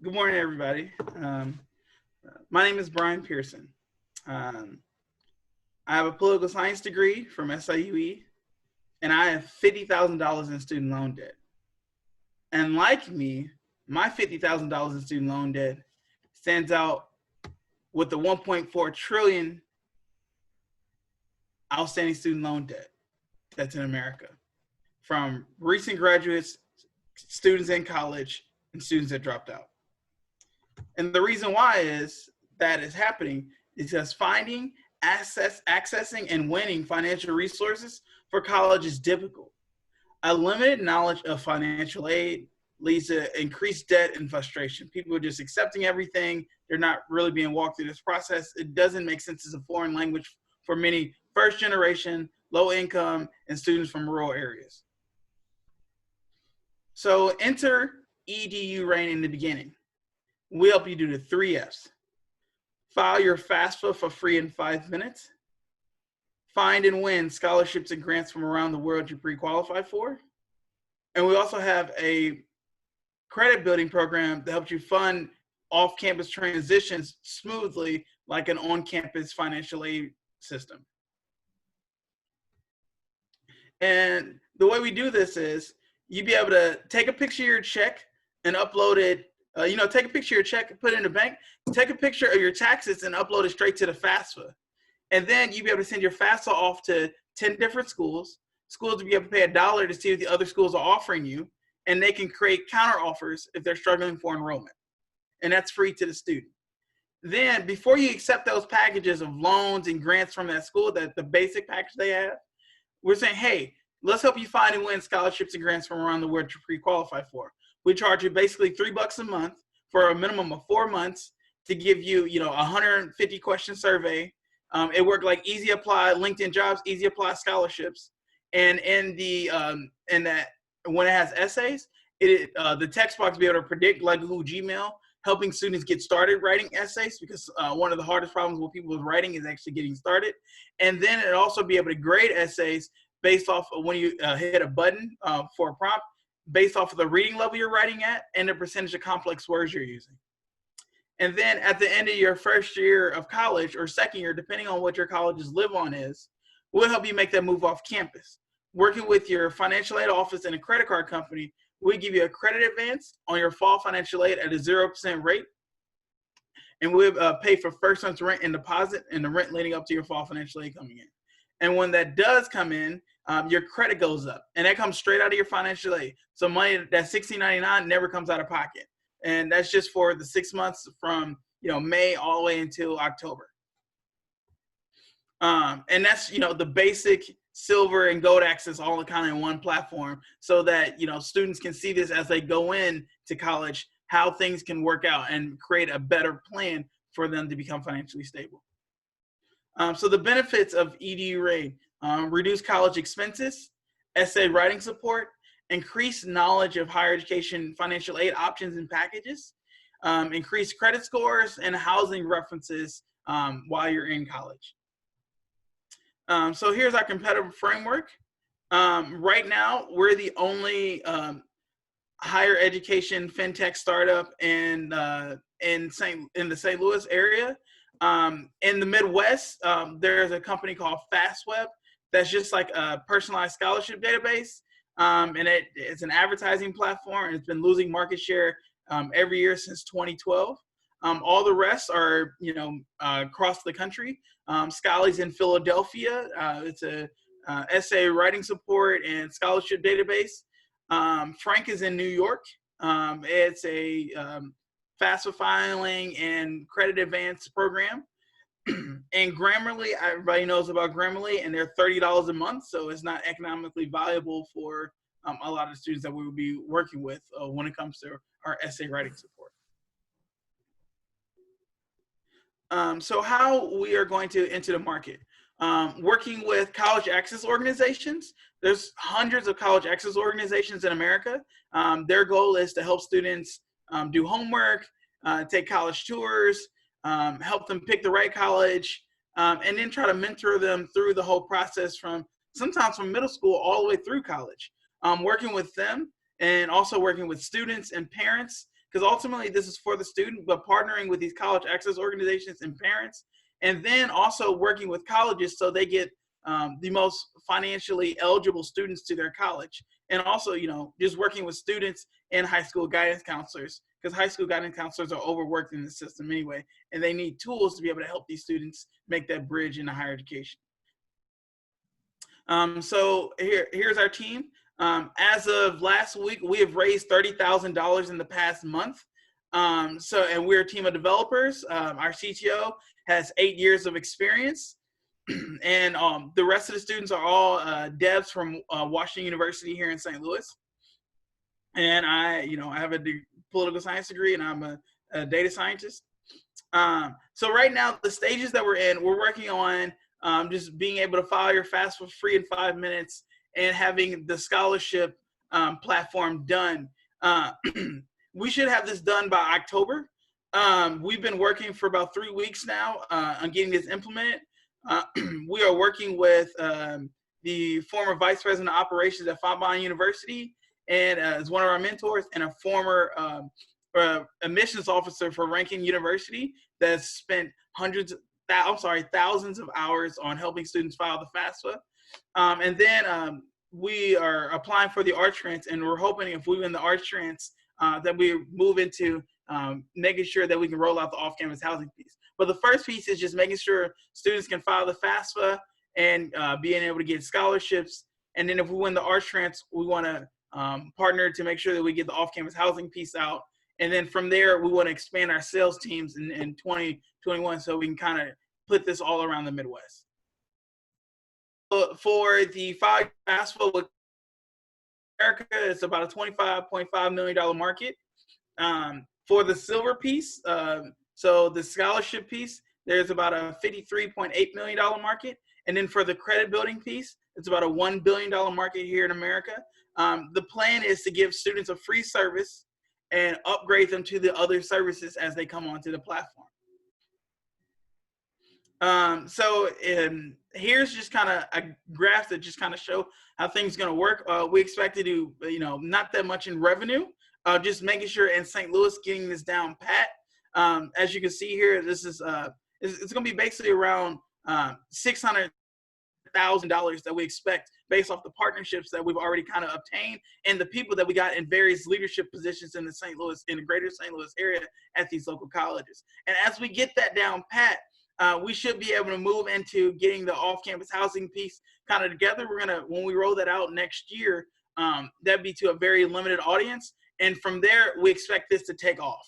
Good morning, everybody. My name is Brian Pearson. Um, I have a political science degree from SIUE, and I have $50,000 in student loan debt. And like me, my $50,000 in student loan debt stands out with the 1.4 trillion outstanding student loan debt that's in America, from recent graduates, students in college, and students that dropped out. And the reason why is that is happening is because finding, accessing, and winning financial resources for college is difficult. A limited knowledge of financial aid leads to increased debt and frustration. People are just accepting everything. They're not really being walked through this process. It doesn't make sense as a foreign language for many first generation, low income, and students from rural areas. So enter EduRAIN in the beginning. We help you do the 3 F's. File your FAFSA for free in 5 minutes. Find and win scholarships and grants from around the world you pre-qualify for. And we also have a credit building program that helps you fund off-campus transitions smoothly, like an on-campus financial aid system. And the way we do this is you'd be able to take a picture of your check and upload it. Take a picture of your check, put it in the bank, take a picture of your taxes and upload it straight to the FAFSA. And then you'll be able to send your FAFSA off to 10 different schools. Schools will be able to pay $1 to see what the other schools are offering you, and they can create counter offers if they're struggling for enrollment. And that's free to the student. Then before you accept those packages of loans and grants from that school, that the basic package they have, we're saying, hey, let's help you find and win scholarships and grants from around the world to pre-qualify for. We charge you basically $3 a month for a minimum of 4 months to give you, a 150 question survey. It worked like Easy Apply, LinkedIn Jobs, Easy Apply scholarships. And when it has essays, the text box will be able to predict like Google Gmail, helping students get started writing essays, because one of the hardest problems with people with writing is actually getting started. And then it'll also be able to grade essays based off of when you hit a button for a prompt, based off of the reading level you're writing at and the percentage of complex words you're using. And then at the end of your first year of college or second year, depending on what your college's live on is, we'll help you make that move off campus. Working with your financial aid office and a credit card company, we give you a credit advance on your fall financial aid at a 0% rate. And we'll pay for first month's rent and deposit and the rent leading up to your fall financial aid coming in. And when that does come in, your credit goes up, and that comes straight out of your financial aid. So money that $16.99 never comes out of pocket, and that's just for the 6 months from May all the way until October. And that's the basic silver and gold access all kind of in one platform, so that students can see this as they go in to college, how things can work out and create a better plan for them to become financially stable. So the benefits of EduRAIN: reduce college expenses, essay writing support, increase knowledge of higher education financial aid options and packages, increase credit scores, and housing references while you're in college. So here's our competitive framework. Right now, we're the only higher education fintech startup in the St. Louis area. In the Midwest, there's a company called FastWeb that's just like a personalized scholarship database, and it's an advertising platform, and it's been losing market share every year since 2012. All the rest are across the country. Scholarly's in Philadelphia. It's a essay writing support and scholarship database. Frank is in New York. It's a FAFSA filing and credit advance program. And Grammarly, everybody knows about Grammarly, and they're $30 a month, so it's not economically viable for a lot of students that we will be working with when it comes to our essay writing support. So how we are going to enter the market. Working with college access organizations. There's hundreds of college access organizations in America. Their goal is to help students do homework, take college tours, help them pick the right college, and then try to mentor them through the whole process, sometimes from middle school all the way through college. Working with them and also working with students and parents, because ultimately this is for the student, but partnering with these college access organizations and parents, and then also working with colleges so they get the most financially eligible students to their college. And also, you know, just working with students and high school guidance counselors, because high school guidance counselors are overworked in the system anyway, and they need tools to be able to help these students make that bridge into higher education. So here's our team. As of last week, we have raised $30,000 in the past month. And we're a team of developers. Our CTO has 8 years of experience. And the rest of the students are all devs from Washington University here in St. Louis. And I have a political science degree, and I'm a data scientist. So right now, the stages that we're in, we're working on just being able to file your FAFSA free in 5 minutes and having the scholarship platform done. We should have this done by October. We've been working for about 3 weeks now on getting this implemented. We are working with the former vice president of operations at Fontbonne University, and is one of our mentors, and a former admissions officer for Rankin University that's spent thousands of hours on helping students file the FAFSA. And then we are applying for the arts grants, and we're hoping if we win the arts grants that we move into making sure that we can roll out the off-campus housing piece. But the first piece is just making sure students can file the FAFSA and being able to get scholarships. And then if we win the arts grants, we want to partner to make sure that we get the off-campus housing piece out. And then from there, we want to expand our sales teams in 2021 so we can kind of put this all around the Midwest. For the 5 FAFSA with America, it's about a $25.5 million market. For the silver piece, so the scholarship piece, there's about a $53.8 million market. And then for the credit building piece, it's about a $1 billion market here in America. The plan is to give students a free service and upgrade them to the other services as they come onto the platform. Here's just kind of a graph that just kind of show how things going to work. We expect to do, not that much in revenue, just making sure in St. Louis getting this down pat. As you can see here, this is it's going to be basically around $600,000 that we expect based off the partnerships that we've already kind of obtained and the people that we got in various leadership positions in the greater St. Louis area at these local colleges. And as we get that down pat, we should be able to move into getting the off-campus housing piece kind of together. When we roll that out next year, that'd be to a very limited audience. And from there, we expect this to take off.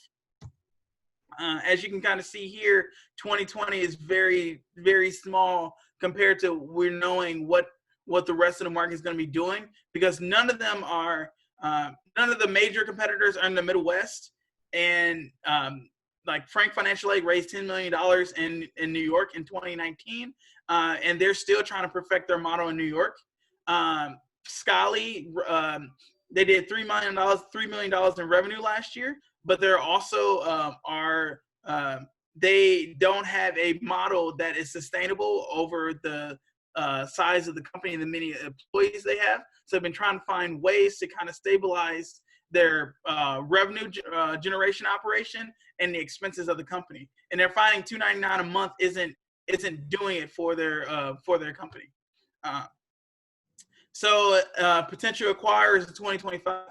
As you can kind of see here, 2020 is very, very small compared to we're knowing what the rest of the market is going to be doing, because none of the major competitors are in the Midwest. And like Frank Financial Aid raised $10 million in New York in 2019, and they're still trying to perfect their model in New York. Scali, they did $3 million in revenue last year, but they're also they don't have a model that is sustainable over the size of the company and the many employees they have. So they've been trying to find ways to kind of stabilize their revenue generation operation and the expenses of the company. And they're finding $299 a month isn't doing it for their company. Potential acquirers in 2025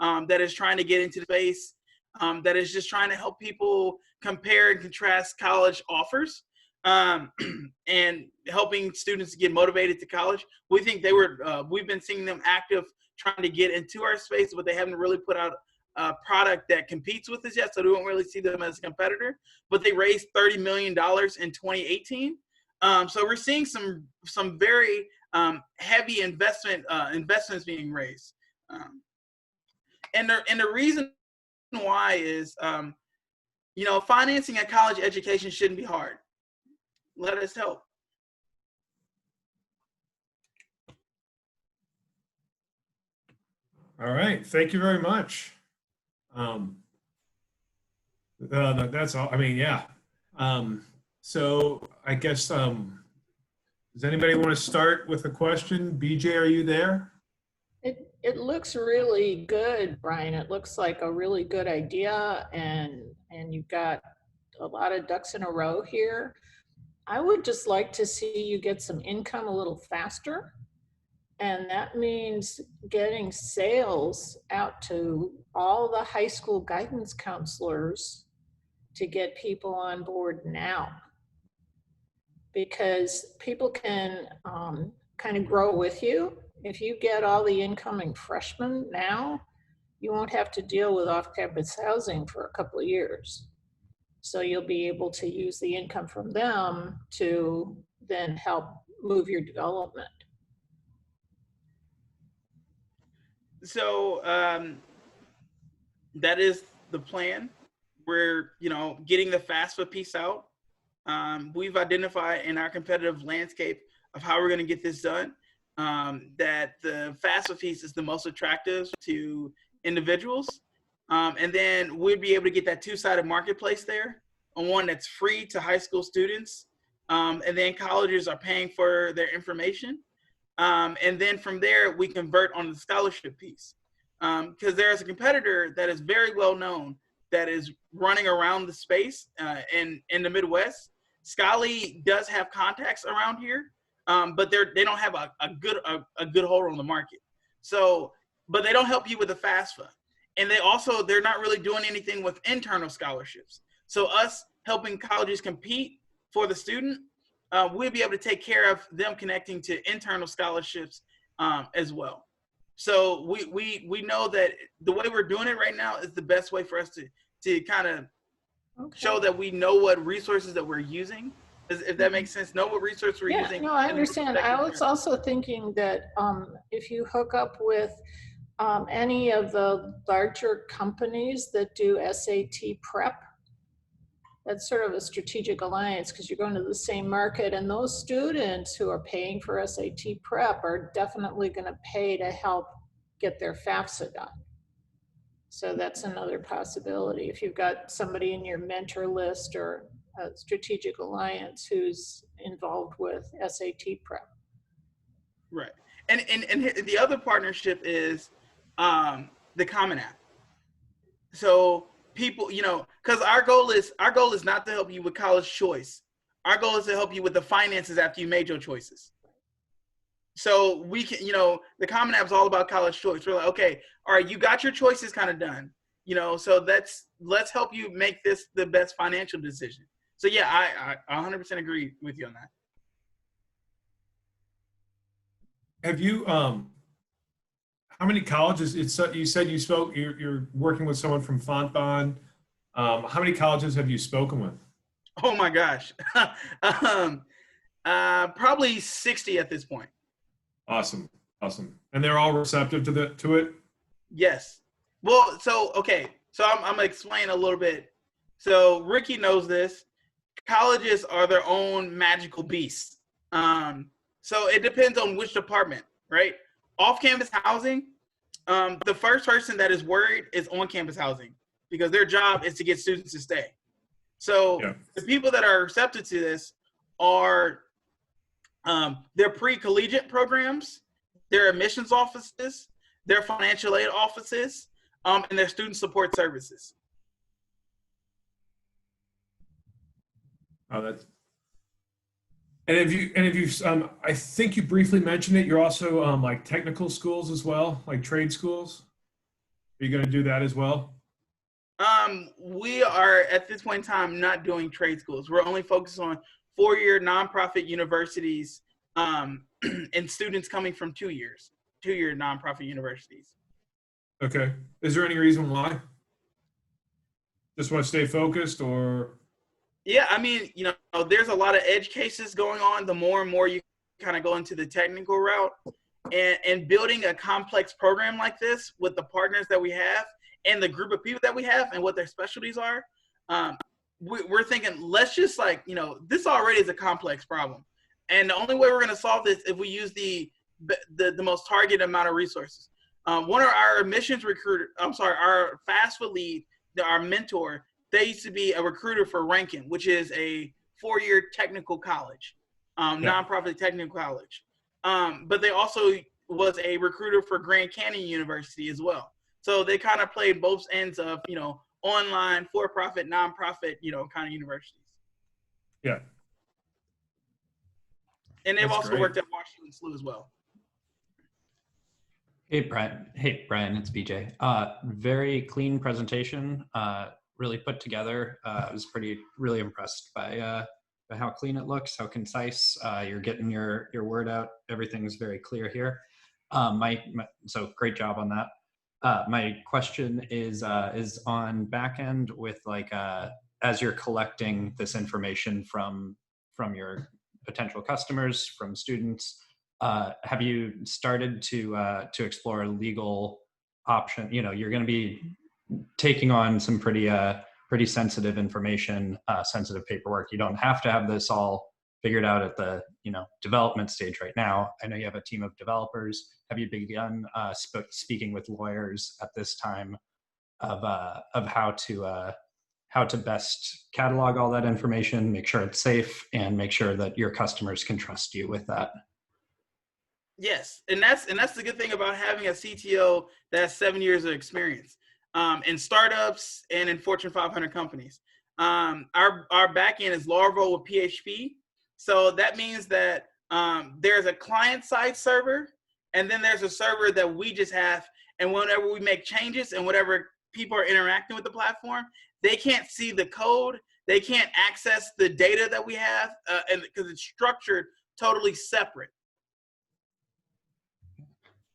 that is trying to get into the space, that is just trying to help people compare and contrast college offers, and helping students get motivated to college. We think we've been seeing them active trying to get into our space, but they haven't really put out a product that competes with us yet, so we don't really see them as a competitor. But they raised $30 million in 2018. So we're seeing some very heavy investments being raised. And the reason why is, financing a college education shouldn't be hard. Let us help. All right, thank you very much. That's all. I mean, yeah. So I guess, does anybody want to start with a question? BJ, are you there? it looks really good, Brian. It looks like a really good idea, and you've got a lot of ducks in a row here. I would just like to see you get some income a little faster. And that means getting sales out to all the high school guidance counselors to get people on board now. Because people can kind of grow with you. If you get all the incoming freshmen now, you won't have to deal with off-campus housing for a couple of years. So you'll be able to use the income from them to then help move your development. So that is the plan. We're, getting the FAFSA piece out. We've identified in our competitive landscape of how we're going to get this done, that the FAFSA piece is the most attractive to individuals. And then we'd be able to get that two-sided marketplace there, on one that's free to high school students. And then colleges are paying for their information. And then from there, we convert on the scholarship piece. Because there's a competitor that is very well known that is running around the space in the Midwest. Scholly does have contacts around here, but they don't have a good hold on the market. So, but they don't help you with the FAFSA. And they're not really doing anything with internal scholarships. So us helping colleges compete for the student, we'll be able to take care of them connecting to internal scholarships as well. So we know that the way we're doing it right now is the best way for us to kind of show that we know what resources that we're using, if that makes sense. Know what resources we're using. No, I understand. I was also thinking that if you hook up with any of the larger companies that do SAT prep, that's sort of a strategic alliance because you're going to the same market, and those students who are paying for SAT prep are definitely going to pay to help get their FAFSA done. So that's another possibility. If you've got somebody in your mentor list or a strategic alliance who's involved with SAT prep. Right. And the other partnership is the Common App. So people, because our goal is not to help you with college choice. Our goal is to help you with the finances after you made your choices. So we can, the Common App is all about college choice. We're like, okay, all right, you got your choices kind of done, so let's help you make this the best financial decision. So yeah, I 100% agree with you on that. Have you, how many colleges, you said you're working with someone from Fontbonne. How many colleges have you spoken with? Oh my gosh. Probably 60 at this point. Awesome. And they're all receptive to it? Yes. Well, okay. So I'm going to explain a little bit. So Ricky knows this. Colleges are their own magical beasts. So it depends on which department, right? Off-campus housing, the first person that is worried is on-campus housing because their job is to get students to stay. So the people that are receptive to this are their pre-collegiate programs, their admissions offices, their financial aid offices, and their student support services. Oh, that's. And if you, I think you briefly mentioned it. You're also like technical schools as well, like trade schools. Are you going to do that as well? We are at this point in time not doing trade schools. We're only focused on 4-year nonprofit universities and students coming from 2-year nonprofit universities. Okay. Is there any reason why? Just want to stay focused, or? Yeah, I mean, there's a lot of edge cases going on. The more and more you kind of go into the technical route, and building a complex program like this with the partners that we have and the group of people that we have and what their specialties are, we're thinking, let's just this already is a complex problem. And the only way we're going to solve this if we use the most targeted amount of resources. One of our admissions our FAFSA lead, our mentor, they used to be a recruiter for Rankin, which is a 4-year technical college, nonprofit technical college. But they also was a recruiter for Grand Canyon University as well. So they kind of played both ends of, online, for-profit, nonprofit, kind of universities. Yeah. And they've That's also great. worked at Washington SLU as well. Hey, Brian. Hey, Brian, it's BJ. Very clean presentation, really put together. I was really impressed by how clean it looks, how concise. You're getting your word out. Everything's very clear here. So great job on that. My question is on back end with as you're collecting this information from your potential customers, from students, have you started to explore a legal option? You're going to be taking on some pretty sensitive information, sensitive paperwork. You don't have to have this all figured out at the development stage right now. I know you have a team of developers. Have you begun speaking with lawyers at this time of how to best catalog all that information, make sure it's safe, and make sure that your customers can trust you with that? Yes, and that's the good thing about having a CTO that has 7 years of experience in startups and in Fortune 500 companies. Our backend is Laravel with PHP, so that means that there's a client-side server, and then there's a server that we just have. And whenever we make changes and whatever people are interacting with the platform, they can't see the code, they can't access the data that we have, and because it's structured totally separate.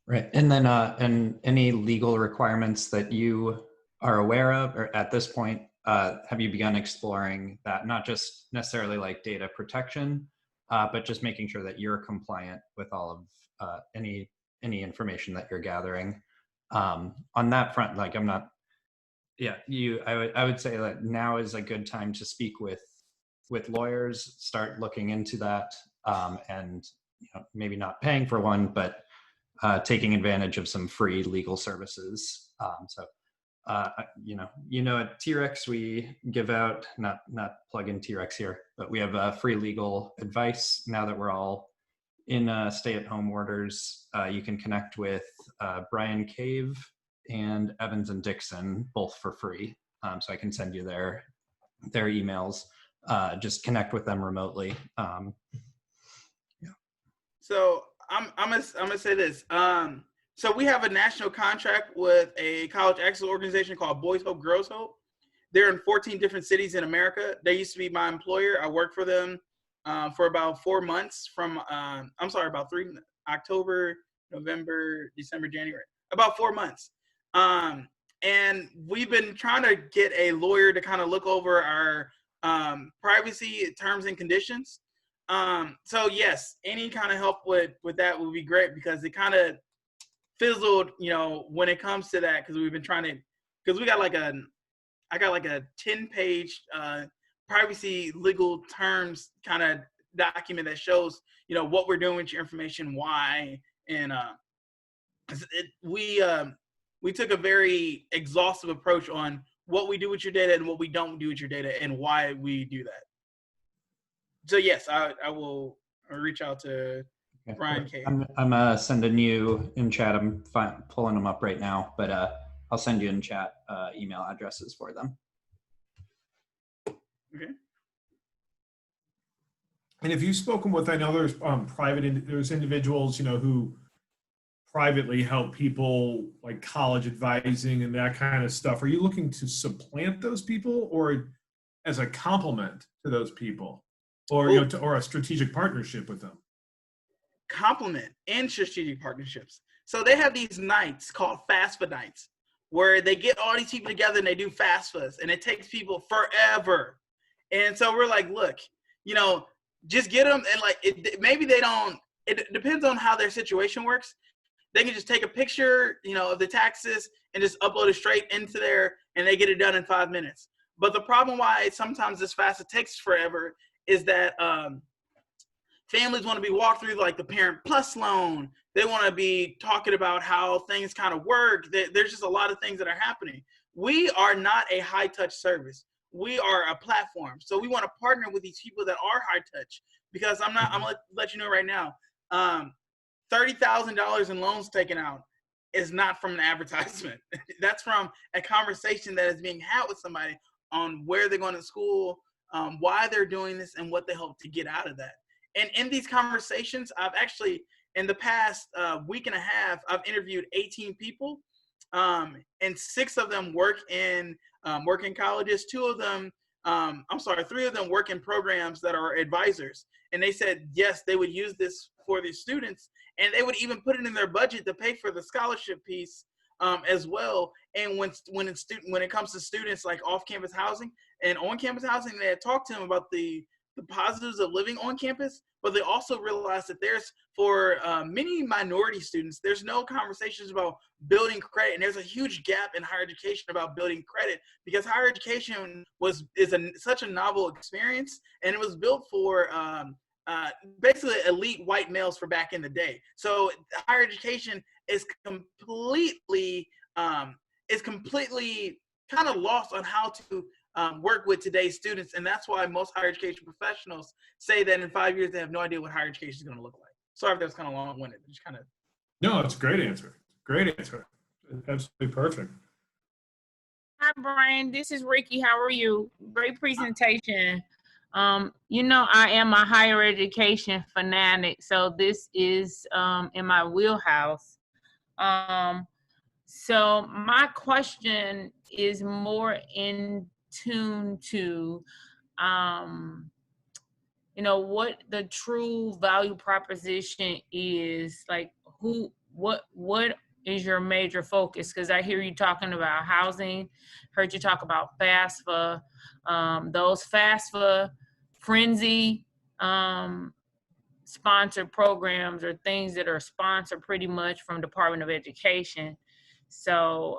Right. And then and any legal requirements that you are aware of, or at this point, have you begun exploring that? Not just necessarily like data protection, but just making sure that you're compliant with all of any information that you're gathering. On that front, like I would say that now is a good time to speak with lawyers, start looking into that, and maybe not paying for one, but taking advantage of some free legal services. At T-Rex, we give out, not plug in T-Rex here, but we have free legal advice now that we're all in stay-at-home orders. You can connect with Brian Cave and Evans and Dixon, both for free. So I can send you their emails. Just connect with them remotely. So I'm gonna say this. So we have a national contract with a college excellence organization called Boys Hope, Girls Hope. They're in 14 different cities in America. They used to be my employer. I worked for them for about 4 months about October, November, December, January, about 4 months. And we've been trying to get a lawyer to kind of look over our privacy terms and conditions. So yes, any kind of help with that would be great, because it kind of fizzled, when it comes to that, because we've been trying to, because I got like a 10-page privacy legal terms kind of document that shows, what we're doing with your information, why, and we took a very exhaustive approach on what we do with your data and what we don't do with your data and why we do that. So yes, I will reach out to Brian Cave. I'm sending you in chat. I'm pulling them up right now, but I'll send you in chat email addresses for them. Okay. And if you've spoken with, I know there's there's individuals, who privately help people, like college advising and that kind of stuff. Are you looking to supplant those people, or as a complement to those people, or or a strategic partnership with them? Complement and strategic partnerships. So they have these nights called FAFSA nights, where they get all these people together and they do FAFSAs, and it takes people forever. And so we're like, look, just get them, and maybe they don't. It depends on how their situation works. They can just take a picture, of the taxes and just upload it straight into there, and they get it done in 5 minutes. But the problem why sometimes this FAFSA takes forever is that families want to be walked through like the Parent Plus loan. They want to be talking about how things kind of work. There's just a lot of things that are happening. We are not a high touch service. We are a platform. So we want to partner with these people that are high touch, because I'm going to let you know right now, $30,000 in loans taken out is not from an advertisement. That's from a conversation that is being had with somebody on where they're going to school, why they're doing this, and what they hope to get out of that. And in these conversations, I've actually, in the past week and a half, I've interviewed 18 people, and 6 of them work in colleges. 3 of them work in programs that are advisors. And they said, yes, they would use this for their students, and they would even put it in their budget to pay for the scholarship piece as well. And when it comes to students like off-campus housing and on-campus housing, they had talked to them about the positives of living on campus, but they also realized that there's, for many minority students, there's no conversations about building credit, and there's a huge gap in higher education about building credit, because higher education is such a novel experience, and it was built for basically elite white males for back in the day. So higher education is completely kind of lost on how to work with today's students, and that's why most higher education professionals say that in 5 years they have no idea what higher education is going to look like. Sorry if that was kind of long-winded. Just kind of. No, it's a great answer. Great answer. Absolutely perfect. Hi, Brian. This is Ricky. How are you? Great presentation. You know, I am a higher education fanatic, so this is in my wheelhouse. So my question is more in tune to, you know, what the true value proposition is. Like, what is your major focus? Because I hear you talking about housing, heard you talk about FAFSA, those FAFSA frenzy sponsored programs are things that are sponsored pretty much from Department of Education. So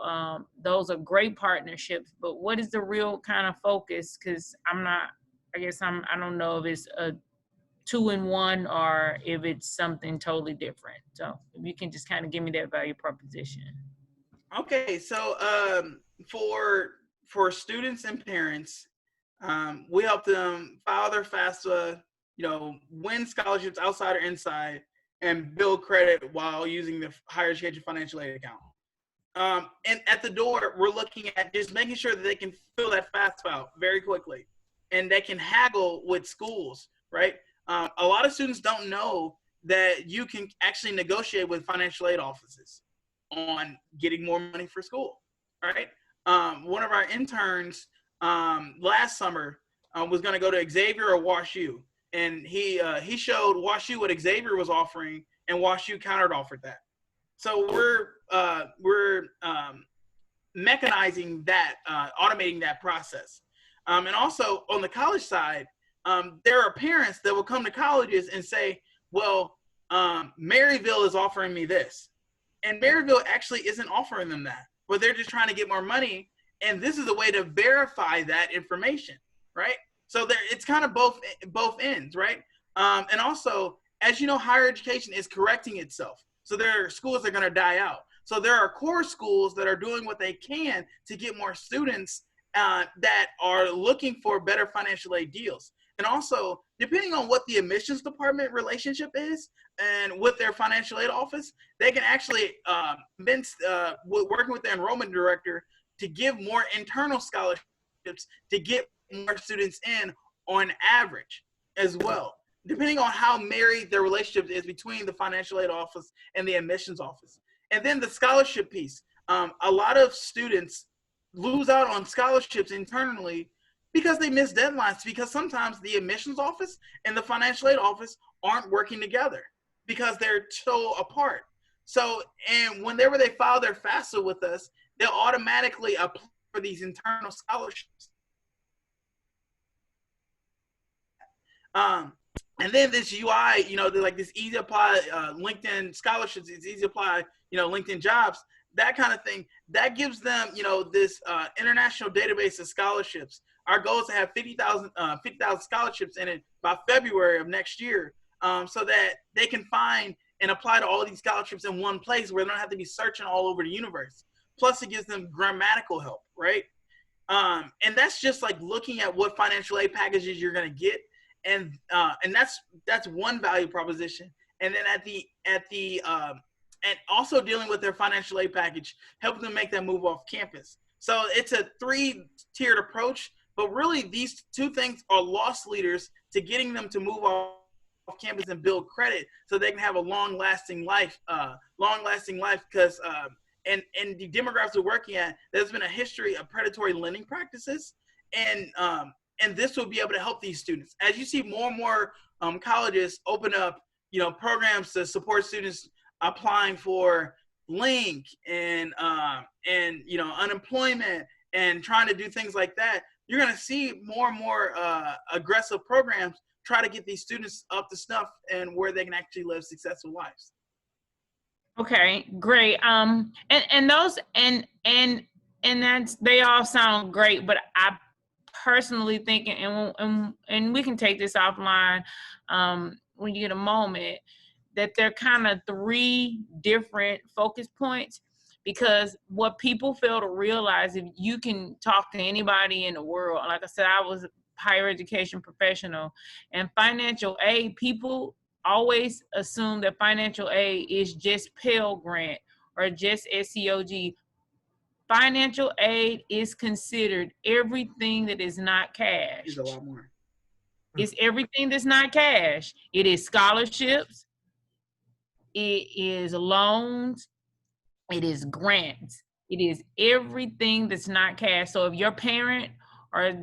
those are great partnerships, but what is the real kind of focus? Because I don't know if it's a 2-in-1 or if it's something totally different. So if you can just kind of give me that value proposition. Okay, so for students and parents, we help them file their FAFSA, win scholarships outside or inside, and build credit while using the higher education financial aid account. And at the door, we're looking at just making sure that they can fill that FAFSA out very quickly, and they can haggle with schools, right? A lot of students don't know that you can actually negotiate with financial aid offices on getting more money for school, right? One of our interns last summer was going to go to Xavier or WashU, and he showed WashU what Xavier was offering, and WashU countered offered that. So we're mechanizing that, automating that process. And also on the college side, there are parents that will come to colleges and say, well, Maryville is offering me this. And Maryville actually isn't offering them that, but they're just trying to get more money. And this is a way to verify that information, right? So it's kind of both ends, right? And also, as you know, higher education is correcting itself. So there are schools that are going to die out. So there are core schools that are doing what they can to get more students that are looking for better financial aid deals. And also, depending on what the admissions department relationship is and with their financial aid office, they can actually working with the enrollment director to give more internal scholarships to get more students in on average as well, depending on how married their relationship is between the financial aid office and the admissions office. And then the scholarship piece. A lot of students lose out on scholarships internally because they miss deadlines, because sometimes the admissions office and the financial aid office aren't working together because they're so apart. So, and whenever they file their FAFSA with us, they'll automatically apply for these internal scholarships. And then this UI, like this easy apply LinkedIn scholarships, it's easy apply, LinkedIn jobs, that kind of thing, that gives them, this international database of scholarships. Our goal is to have 50,000 scholarships in it by February of next year, so that they can find and apply to all of these scholarships in one place where they don't have to be searching all over the universe. Plus it gives them grammatical help, right? And that's just like looking at what financial aid packages you're gonna get. And that's one value proposition. and then at the and also dealing with their financial aid package, helping them make that move off campus. So it's a 3-tiered approach, but really these two things are loss leaders to getting them to move off campus and build credit so they can have a long-lasting life, because and the demographics we're working at, there's been a history of predatory lending practices, and this will be able to help these students. As you see more and more colleges open up, programs to support students applying for link and unemployment and trying to do things like that, you're going to see more and more aggressive programs try to get these students up to snuff and where they can actually live successful lives. Okay, great. And those and that's, they all sound great, but I personally think, and we can take this offline when you get a moment, that they're kind of 3 different focus points, because what people fail to realize, if you can talk to anybody in the world, like I said, I was a higher education professional, and financial aid, people always assume that financial aid is just Pell Grant or just SCOG. Financial aid is considered everything that is not cash. There's a lot more. It's everything that's not cash. It is scholarships, it is loans, it is grants, it is everything that's not cash. So if your parent or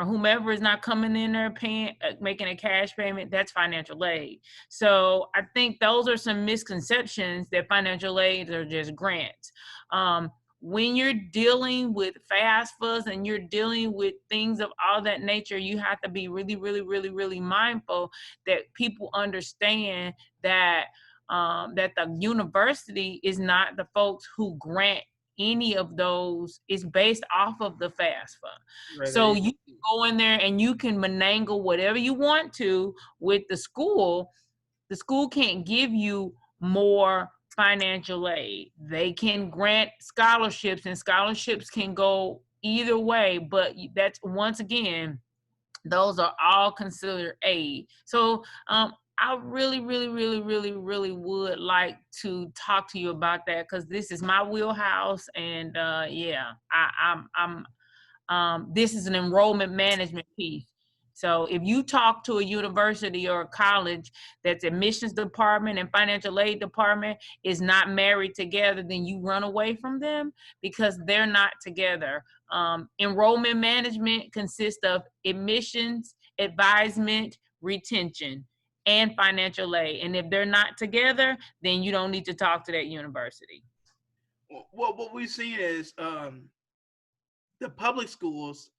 whomever is not coming in there paying, making a cash payment, that's financial aid. So I think those are some misconceptions, that financial aids are just grants. When you're dealing with FAFSAs and you're dealing with things of all that nature, you have to be really, really, really, really mindful that people understand that that the university is not the folks who grant any of those. Is based off of the FAFSA. Right. So you can go in there and you can finagle whatever you want to with the school. The school can't give you more financial aid. They can grant scholarships, and scholarships can go either way, but that's, once again, those are all considered aid. So I really, really, really, really, really would like to talk to you about that, because this is my wheelhouse, and this is an enrollment management piece. So if you talk to a university or a college that's admissions department and financial aid department is not married together, then you run away from them, because they're not together. Enrollment management consists of admissions, advisement, retention, and financial aid. And if they're not together, then you don't need to talk to that university. Well, what we've seen is the public schools,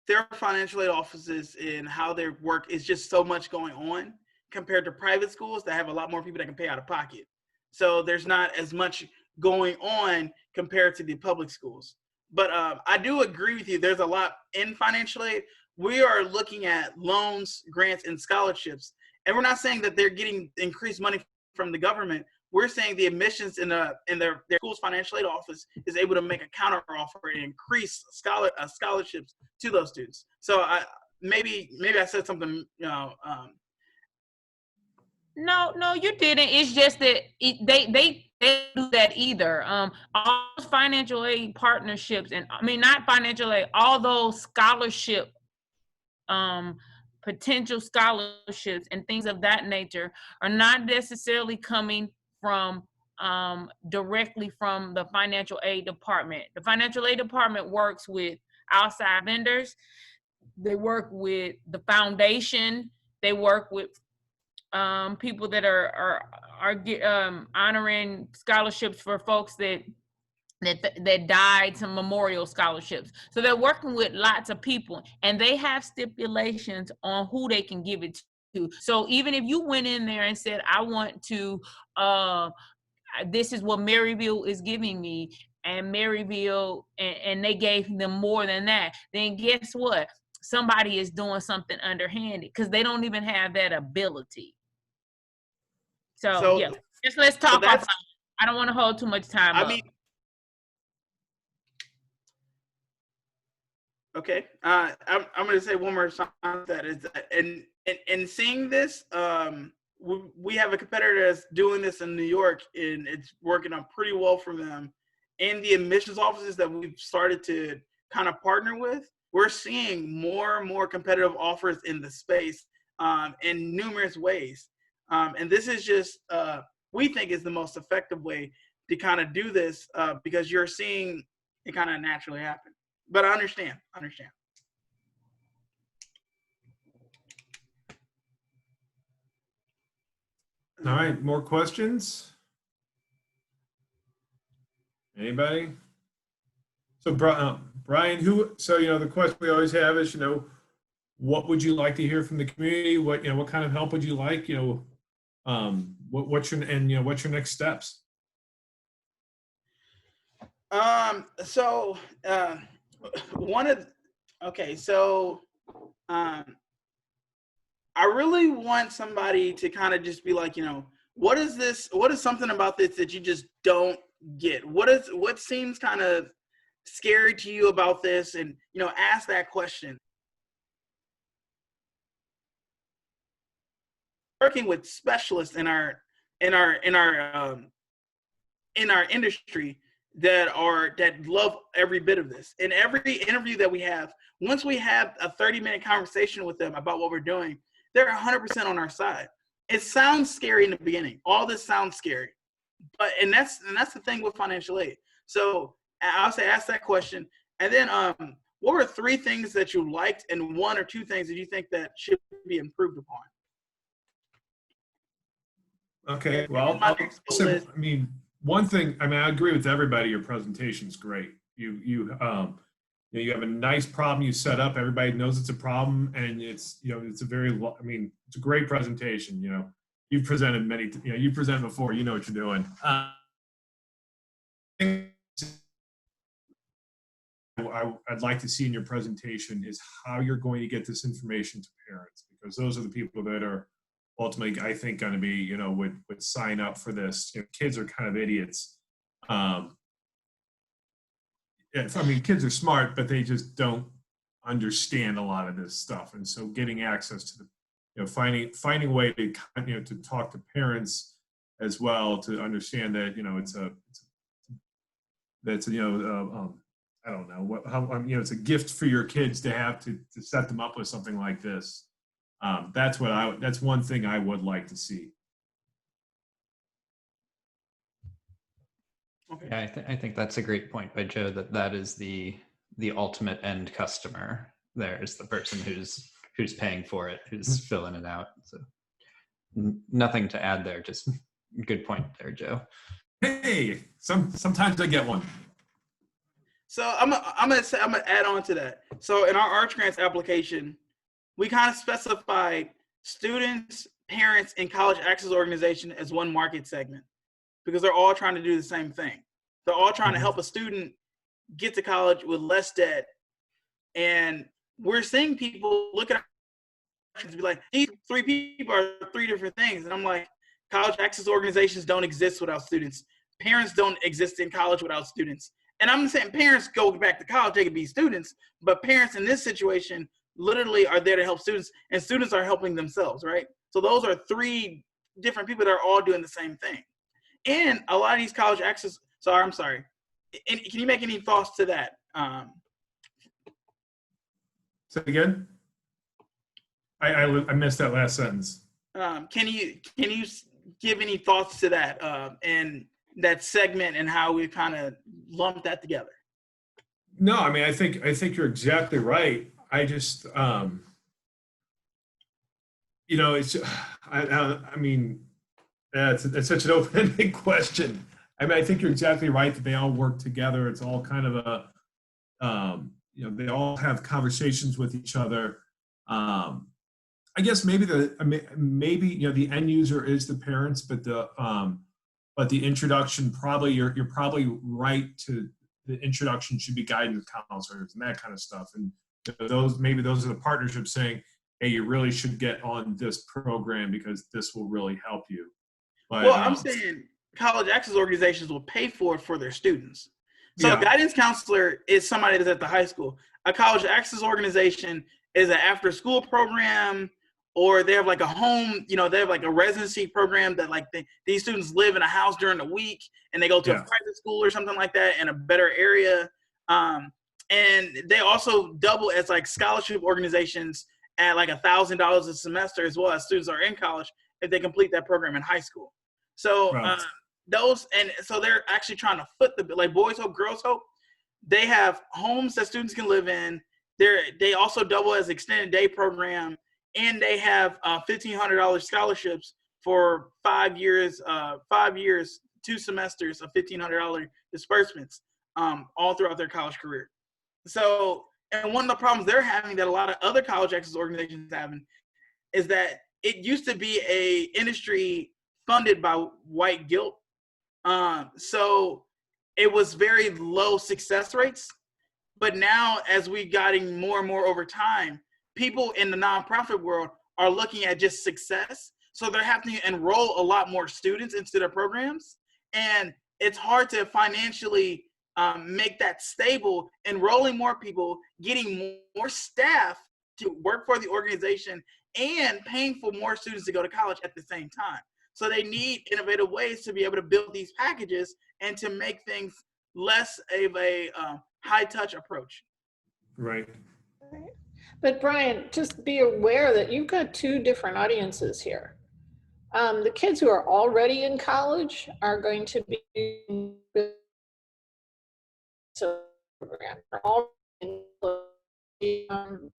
their financial aid offices and how their work is just so much going on compared to private schools that have a lot more people that can pay out of pocket. So there's not as much going on compared to the public schools. But I do agree with you. There's a lot in financial aid. We are looking at loans, grants, and scholarships. And we're not saying that they're getting increased money from the government. We're saying the admissions in their school's financial aid office is able to make a counter offer and increase scholarships to those students. So maybe I said something, No, you didn't. It's just that they do that either. All those financial aid partnerships, and I mean, not financial aid, all those scholarship, potential scholarships and things of that nature are not necessarily coming from directly from the financial aid department. The financial aid department works with outside vendors. They work with the foundation. They work with people that are honoring scholarships for folks that died, some memorial scholarships. So they're working with lots of people, and they have stipulations on who they can give it to. So even if you went in there and said, I want to, this is what Maryville is giving me, and Maryville, and they gave them more than that, then guess what? Somebody is doing something underhanded, because they don't even have that ability. So yeah, just let's talk offline. I don't want to hold too much time up. Okay, I'm going to say one more time that is, and seeing this, we have a competitor that's doing this in New York, and it's working out pretty well for them. And the admissions offices that we've started to kind of partner with, we're seeing more and more competitive offers in the space in numerous ways. And this is just, we think is the most effective way to kind of do this because you're seeing it kind of naturally happen. But I understand. All right, more questions? Anybody? So Brian, the question we always have is, what would you like to hear from the community? What kind of help would you like? What's your next steps? I really want somebody to kind of just be like, what is something about this that you just don't get? What seems kind of scary to you about this? And, ask that question. Working with specialists in our industry that love every bit of this. In every interview that we have, once we have a 30-minute conversation with them about what we're doing, they're 100% on our side. It sounds scary in the beginning. All this sounds scary, and that's the thing with financial aid. So I'll say ask that question, and then what were 3 things that you liked, and 1 or 2 things that you think that should be improved upon? Okay. Well, one thing. I agree with everybody. Your presentation's great. You have a nice problem you set up. Everybody knows it's a problem, and it's it's a great presentation. You've presented you've presented before. You know what you're doing. I'd like to see in your presentation is how you're going to get this information to parents, because those are the people that are ultimately, I think, going to be, would sign up for this. Kids are kind of idiots. Kids are smart, but they just don't understand a lot of this stuff. And so getting access to finding a way to, to talk to parents as well, to understand that, I don't know it's a gift for your kids to have to set them up with something like this. That's one thing I would like to see. Okay. Yeah, I think that's a great point by Joe, that is the ultimate end customer. There is the person who's paying for it, who's filling it out. So nothing to add there, just good point there, Joe. Hey, sometimes I get one. So I'm gonna add on to that. So in our Arch Grants application, we kind of specify students, parents, and college access organization as one market segment, because they're all trying to do the same thing. They're all trying to help a student get to college with less debt. And we're seeing people look at our and be like, these 3 people are 3 different things. And I'm like, college access organizations don't exist without students. Parents don't exist in college without students. And I'm saying parents go back to college, they could be students, but parents in this situation literally are there to help students, and students are helping themselves, right? So those are 3 different people that are all doing the same thing. And a lot of these college access, I'm sorry. And can you make any thoughts to that? Say it again? I missed that last sentence. Can you give any thoughts to that and that segment and how we kind of lumped that together? No, I think you're exactly right. I just, it's such an open-ended question. I think you're exactly right that they all work together. It's all kind of they all have conversations with each other. I guess maybe the end user is the parents, but the introduction, probably you're probably right to the introduction should be guidance counselors and that kind of stuff. And those are the partnerships saying, hey, you really should get on this program because this will really help you. But, well, I'm saying college access organizations will pay for it for their students. So a guidance counselor is somebody that's at the high school. A college access organization is an after-school program or they have like a home, they have like a residency program that like these students live in a house during the week and they go to a private school or something like that in a better area. And they also double as like scholarship organizations at like $1,000 a semester as well as students are in college if they complete that program in high school. So so they're actually trying to foot the like Boys Hope, Girls Hope. They have homes that students can live in. They also double as extended day program, and they have $1,500 scholarships for 5 years, 2 semesters of $1,500 disbursements all throughout their college career. So, and one of the problems they're having that a lot of other college access organizations having is that it used to be a industry funded by white guilt. So it was very low success rates. But now, as we getting more and more over time, people in the nonprofit world are looking at just success. So they're having to enroll a lot more students into their programs. And it's hard to financially make that stable, enrolling more people, getting more staff to work for the organization, and paying for more students to go to college at the same time. So they need innovative ways to be able to build these packages and to make things less of a high touch approach. Right. But Brian, just be aware that you've got 2 different audiences here. The kids who are already in college are going to be in the program. They're all in the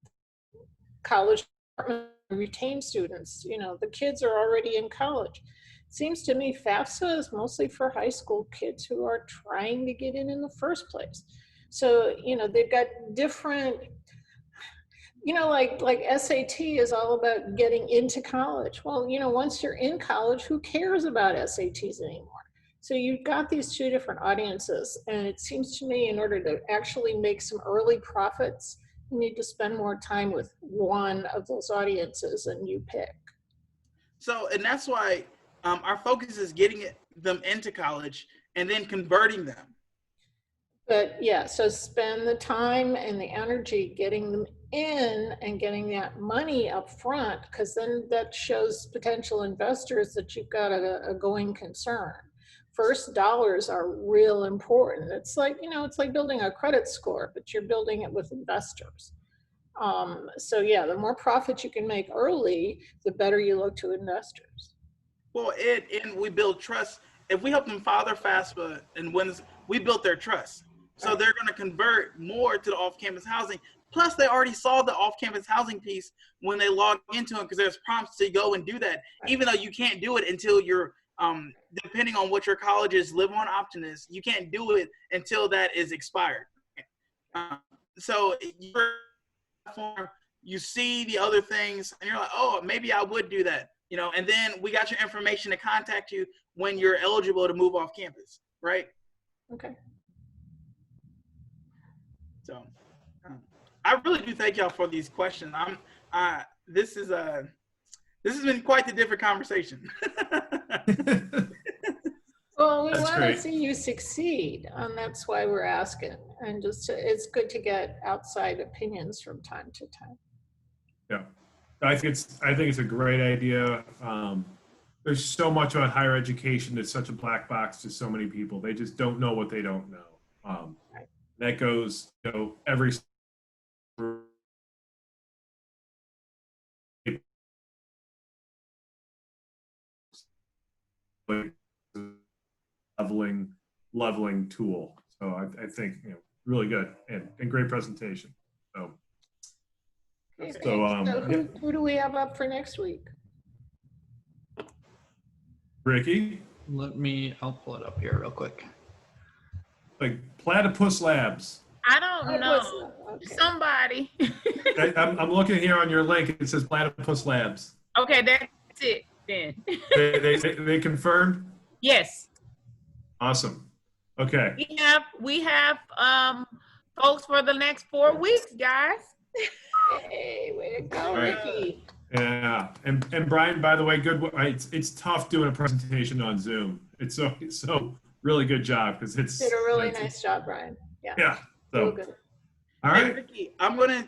college retained students. The kids are already in college. It seems to me FAFSA is mostly for high school kids who are trying to get in the first place. So, they've got different, like SAT is all about getting into college. Well, once you're in college, who cares about SATs anymore? So you've got these 2 different audiences. And it seems to me in order to actually make some early profits, you need to spend more time with one of those audiences and you pick. So, and that's why our focus is getting them into college and then converting them. But yeah, so spend the time and the energy getting them in and getting that money up front, because then that shows potential investors that you've got a going concern. First dollars are real important. It's like, it's like building a credit score, but you're building it with investors. So yeah, the more profit you can make early, the better you look to investors. Well, and we build trust. If we help them file their FAFSA and we built their trust. So they're going to convert more to the off-campus housing. Plus, they already saw the off-campus housing piece when they log into it, because there's prompts to go and do that, even though you can't do it until you're, depending on what your college's live-on option is, you can't do it until that is expired. So you see the other things, and you're like, oh, maybe I would do that, and then we got your information to contact you when you're eligible to move off campus, right? Okay. So I really do thank y'all for these questions. This has been quite the different conversation. Well, we That's want great. to see you succeed, and that's why we're asking. And it's good to get outside opinions from time to time. Yeah, I think it's a great idea. There's so much about higher education that's such a black box to so many people. They just don't know what they don't know. That goes, every leveling tool. So I think, really good and great presentation. So, Okay, so who do we have up for next week? Ricky, I'll pull it up here real quick. like Platypus Labs. I don't know. Okay. Somebody. I'm looking here on your link. It says Platypus Labs. Okay, that's it then. They confirmed? Yes. Awesome. Okay. We have folks for the next 4 weeks, guys. Hey, way to go, Right. Ricky. Yeah. And Brian, by the way, good. It's tough doing a presentation on Zoom. It's so really good job, because Did a really nice job, Brian. Yeah. Yeah. Real So good. all Hey, right. Ricky, I'm going to